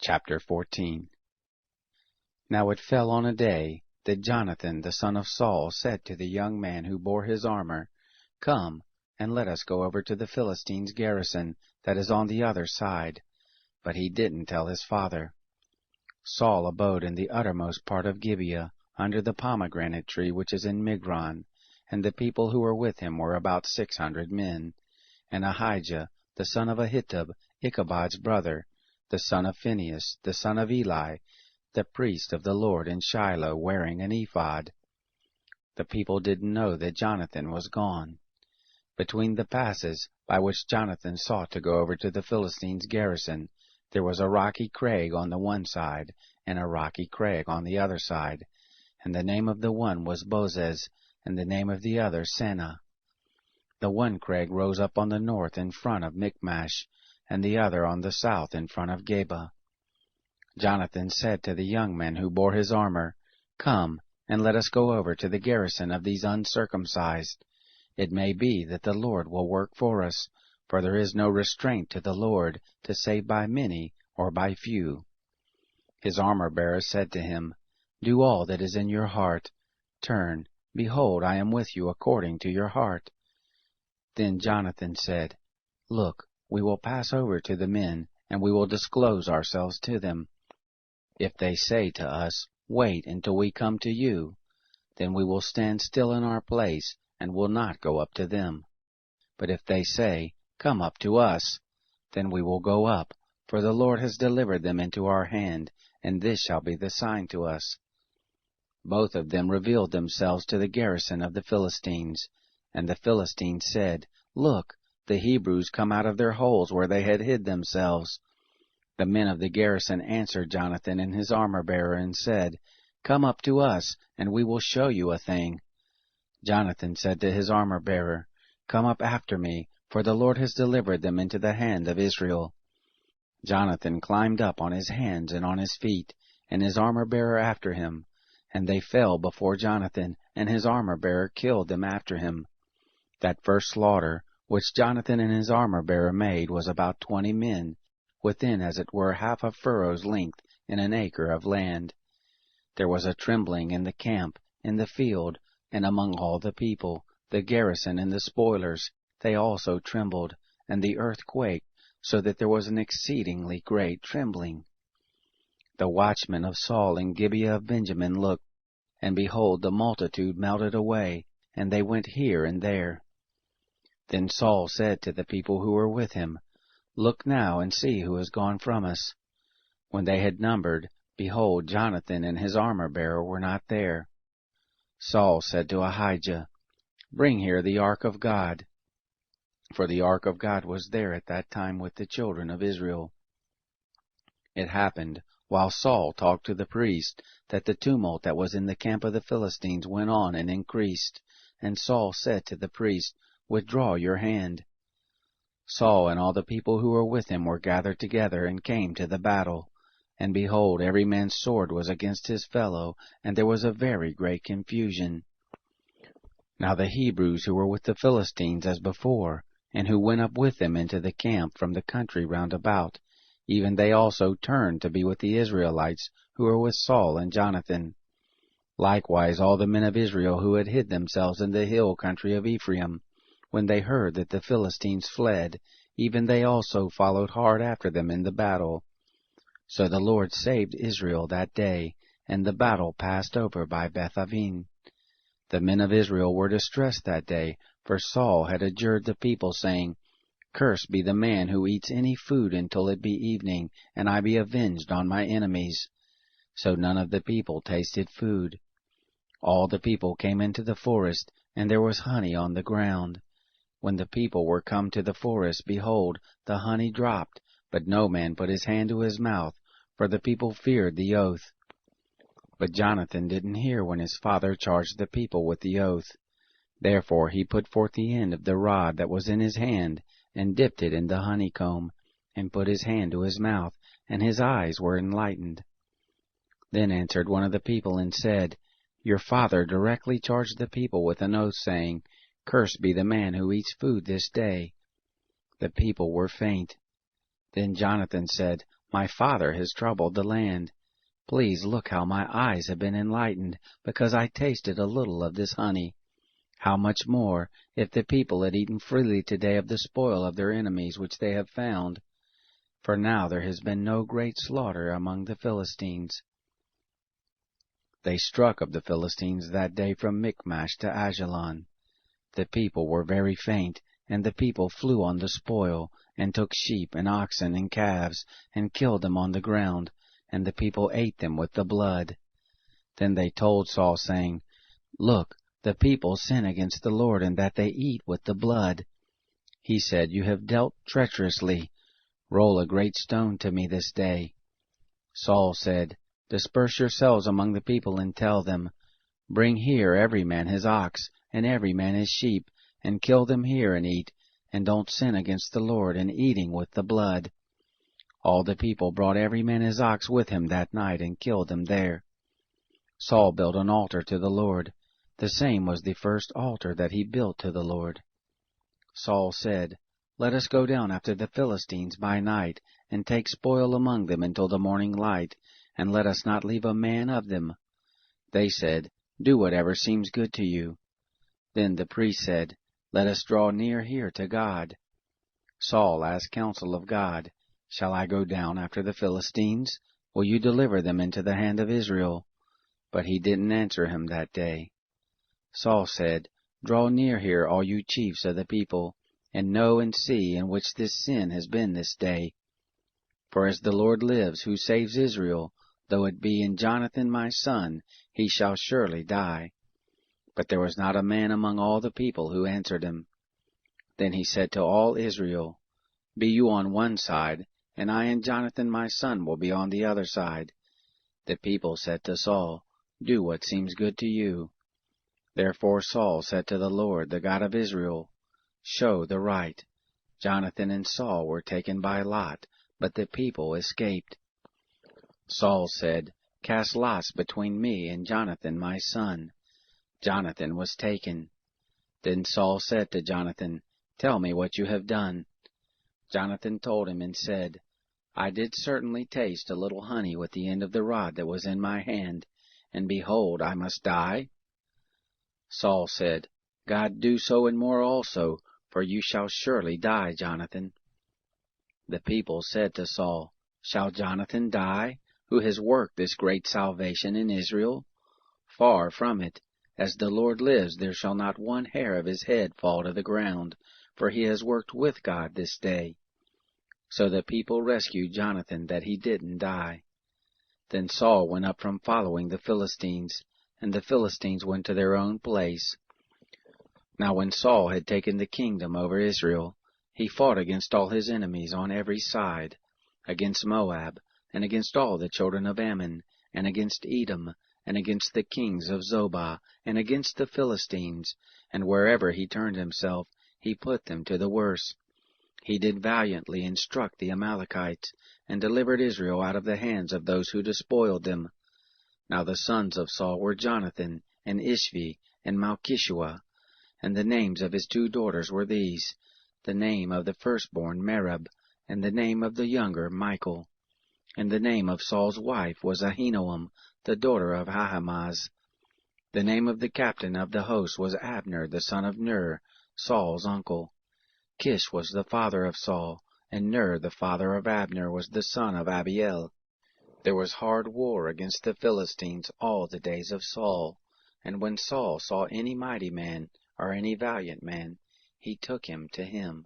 Chapter 14. Now it fell on a day that Jonathan the son of Saul said to the young man who bore his armor, Come, and let us go over to the Philistines' garrison that is on the other side. But he didn't tell his father. Saul abode in the uttermost part of Gibeah, under the pomegranate tree which is in Migron, and the people who were with him were about 600 men. And Ahijah, the son of Ahitub, Ichabod's brother, the son of Phinehas, the son of Eli, the priest of the Lord in Shiloh, wearing an ephod. The people didn't know that Jonathan was gone. Between the passes by which Jonathan sought to go over to the Philistines' garrison, there was a rocky crag on the one side, and a rocky crag on the other side, and the name of the one was Bozez, and the name of the other Seneh. The one crag rose up on the north in front of Michmash, and the other on the south in front of Geba. Jonathan said to the young men who bore his armor, Come, and let us go over to the garrison of these uncircumcised. It may be that the Lord will work for us, for there is no restraint to the Lord to save by many or by few. His armor-bearer said to him, Do all that is in your heart. Turn, behold, I am with you according to your heart. Then Jonathan said, Look, we will pass over to the men, and we will disclose ourselves to them. If they say to us, Wait until we come to you, then we will stand still in our place, and will not go up to them. But if they say, Come up to us, then we will go up, for the Lord has delivered them into our hand, and this shall be the sign to us. Both of them revealed themselves to the garrison of the Philistines, and the Philistines said, Look, the Hebrews come out of their holes where they had hid themselves. The men of the garrison answered Jonathan and his armor-bearer and said, Come up to us, and we will show you a thing. Jonathan said to his armor-bearer, Come up after me, for the Lord has delivered them into the hand of Israel. Jonathan climbed up on his hands and on his feet, and his armor-bearer after him. And they fell before Jonathan, and his armor-bearer killed them after him. That first slaughter, which Jonathan and his armor-bearer made, was about 20 men, within as it were half a furrow's length in an acre of land. There was a trembling in the camp, in the field, and among all the people, the garrison and the spoilers, they also trembled, and the earth quaked, so that there was an exceedingly great trembling. The watchmen of Saul in Gibeah of Benjamin looked, and behold, the multitude melted away, and they went here and there. Then Saul said to the people who were with him, Look now and see who has gone from us. When they had numbered, behold, Jonathan and his armor-bearer were not there. Saul said to Ahijah, Bring here the ark of God. For the ark of God was there at that time with the children of Israel. It happened, while Saul talked to the priest, that the tumult that was in the camp of the Philistines went on and increased. And Saul said to the priest, Withdraw your hand. Saul and all the people who were with him were gathered together and came to the battle. And behold, every man's sword was against his fellow, and there was a very great confusion. Now the Hebrews who were with the Philistines as before, and who went up with them into the camp from the country round about, even they also turned to be with the Israelites who were with Saul and Jonathan. Likewise all the men of Israel who had hid themselves in the hill country of Ephraim, when they heard that the Philistines fled, even they also followed hard after them in the battle. So the Lord saved Israel that day, and the battle passed over by Beth-aven. The men of Israel were distressed that day, for Saul had adjured the people, saying, Cursed be the man who eats any food until it be evening, and I be avenged on my enemies. So none of the people tasted food. All the people came into the forest, and there was honey on the ground. When the people were come to the forest, behold, the honey dropped, but no man put his hand to his mouth, for the people feared the oath. But Jonathan didn't hear when his father charged the people with the oath. Therefore he put forth the end of the rod that was in his hand, and dipped it in the honeycomb, and put his hand to his mouth, and his eyes were enlightened. Then answered one of the people and said, Your father directly charged the people with an oath, saying, Cursed be the man who eats food this day. The people were faint. Then Jonathan said, My father has troubled the land. Please look how my eyes have been enlightened, because I tasted a little of this honey. How much more, if the people had eaten freely today of the spoil of their enemies which they have found? For now there has been no great slaughter among the Philistines. They struck of the Philistines that day from Michmash to Ajalon. The people were very faint, and the people flew on the spoil, and took sheep and oxen and calves, and killed them on the ground, and the people ate them with the blood. Then they told Saul, saying, Look, the people sin against the Lord, in that they eat with the blood. He said, You have dealt treacherously. Roll a great stone to me this day. Saul said, Disperse yourselves among the people, and tell them, Bring here every man his ox, and every man his sheep, and kill them here and eat, and don't sin against the Lord in eating with the blood. All the people brought every man his ox with him that night, and killed them there. Saul built an altar to the Lord. The same was the first altar that he built to the Lord. Saul said, Let us go down after the Philistines by night, and take spoil among them until the morning light, and let us not leave a man of them. They said, Do whatever seems good to you. Then the priest said, Let us draw near here to God. Saul asked counsel of God, Shall I go down after the Philistines? Will you deliver them into the hand of Israel? But he didn't answer him that day. Saul said, Draw near here, all you chiefs of the people, and know and see in which this sin has been this day. For as the Lord lives, who saves Israel, though it be in Jonathan my son, he shall surely die. But there was not a man among all the people who answered him. Then he said to all Israel, Be you on one side, and I and Jonathan my son will be on the other side. The people said to Saul, Do what seems good to you. Therefore Saul said to the Lord, the God of Israel, Show the right. Jonathan and Saul were taken by lot, but the people escaped. Saul said, Cast lots between me and Jonathan my son. Jonathan was taken. Then Saul said to Jonathan, Tell me what you have done. Jonathan told him and said, I did certainly taste a little honey with the end of the rod that was in my hand, and behold, I must die? Saul said, God do so and more also, for you shall surely die, Jonathan. The people said to Saul, Shall Jonathan die, who has worked this great salvation in Israel? Far from it. As the Lord lives, there shall not one hair of his head fall to the ground, for he has worked with God this day. So the people rescued Jonathan, that he didn't die. Then Saul went up from following the Philistines, and the Philistines went to their own place. Now when Saul had taken the kingdom over Israel, he fought against all his enemies on every side, against Moab, and against all the children of Ammon, and against Edom, and against the kings of Zobah, and against the Philistines, and wherever he turned himself, he put them to the worse. He did valiantly and struck the Amalekites, and delivered Israel out of the hands of those who despoiled them. Now the sons of Saul were Jonathan, and Ishvi, and Malchishua, and the names of his 2 daughters were these, the name of the firstborn Merab, and the name of the younger Michal. And the name of Saul's wife was Ahinoam, the daughter of Ahimaaz. The name of the captain of the host was Abner, the son of Ner, Saul's uncle. Kish was the father of Saul, and Ner, the father of Abner, was the son of Abiel. There was hard war against the Philistines all the days of Saul, and when Saul saw any mighty man, or any valiant man, he took him to him.